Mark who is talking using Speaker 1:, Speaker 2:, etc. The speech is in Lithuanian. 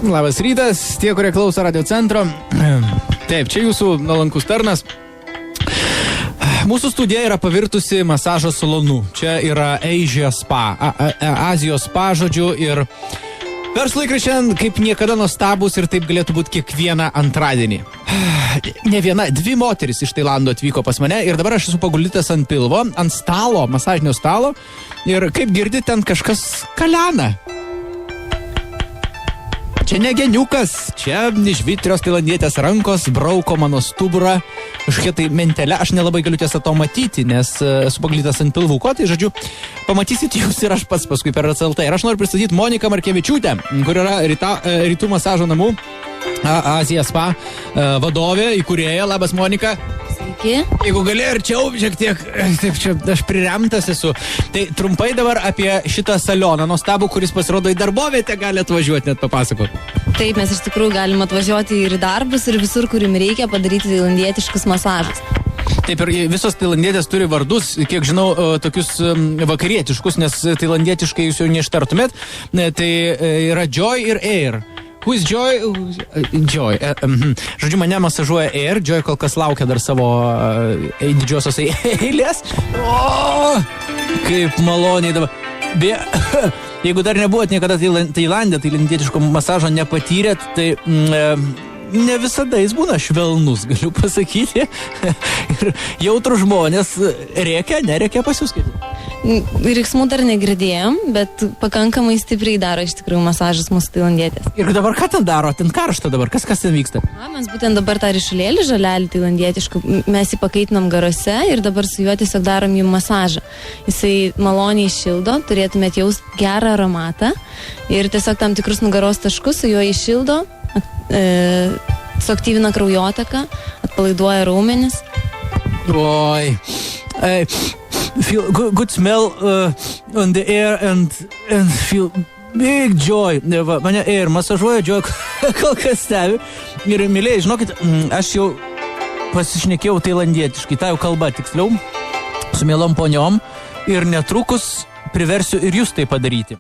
Speaker 1: Labas rytas, tie, kurie klauso Radio Centro. Taip, čia jūsų nuolankus tarnas. Mūsų studija yra pavirtusi masažo salonu. Čia yra Azijos spa, žodžiu, ir verslaikraščiai kaip niekada nuostabus ir taip galėtų būti kiekvieną antradienį. Ne viena, 2 moteris iš Tailando atvyko pas mane ir dabar aš esu pagulytas ant pilvo, ant stalo, masažinio stalo ir kaip girdi, ten kažkas kalena. Čia ne geniukas, čia žvitrios tailandietės rankos brauko mano stuburą, kažkokia tai mentelė, aš nelabai galiu tiesą to matyti, nes esu paglytas ant pilvuko, tai žodžiu, pamatysit jūs ir aš pats paskui per RCLT. Ir aš noriu pristatyti Moniką Markevičiūtę, kur yra rytų masažo namų Azijos spa vadovė, įkūrėja. Labas, Monika.
Speaker 2: Sveiki.
Speaker 1: Jeigu gali arčiau, šiek tiek, taip čia aš priremtas esu. Tai trumpai dabar apie šitą salioną nuostabų, kuris pasirodo į darbovietę gali atvažiuoti, net papasakot.
Speaker 2: Taip, mes iš tikrųjų galim atvažiuoti ir į darbus, ir visur, kur jums reikia padaryti tailandietiškus masažus.
Speaker 1: Taip, ir visos tailandietės turi vardus, kiek žinau, tokius vakarietiškus, nes tailandietiškai jūs jau neištartumėt. Tai yra Joy ir Air. Who is Joy? Joy. Žodžiu, mane masažuoja Air. Joy kol kas laukia dar savo didžiosios eilės. O, kaip maloniai dabar. Jeigu dar nebuvot niekada Tailande, tailandietiško masažo nepatyrėt, tai ne visada jis būna švelnus, galiu pasakyti. Ir jautrų žmonės nereikia pas jūs skaityti.
Speaker 2: Riksmų dar negirdėjom, bet pakankamai stipriai daro iš tikrųjų masažas mūsų tailandietės.
Speaker 1: Ir dabar ką ten daro? Ten karšta dabar. Kas ten vyksta?
Speaker 2: Mes būtent dabar tą ryšulėlį žalelį tailandietiškų, mes jį pakaitinam garuose ir dabar su juo tiesiog darom jų masažą. Jisai maloniai šildo, turėtumėt jaust gerą aromatą ir tiesiog tam tikrus nugaros taškus su juo iššildo, suaktyvina kraujotaką, atpalaiduoja raumenis.
Speaker 1: Oi. Feel good smell on the air and feel big joy. Mane Air masažuoja, Joy kol kas stebi. Ir mylėjai, žinokit, aš jau pasišnekėjau tailandietiškai, tai jau kalba tiksliau, su mielom poniom ir netrukus priversiu ir jūs tai padaryti.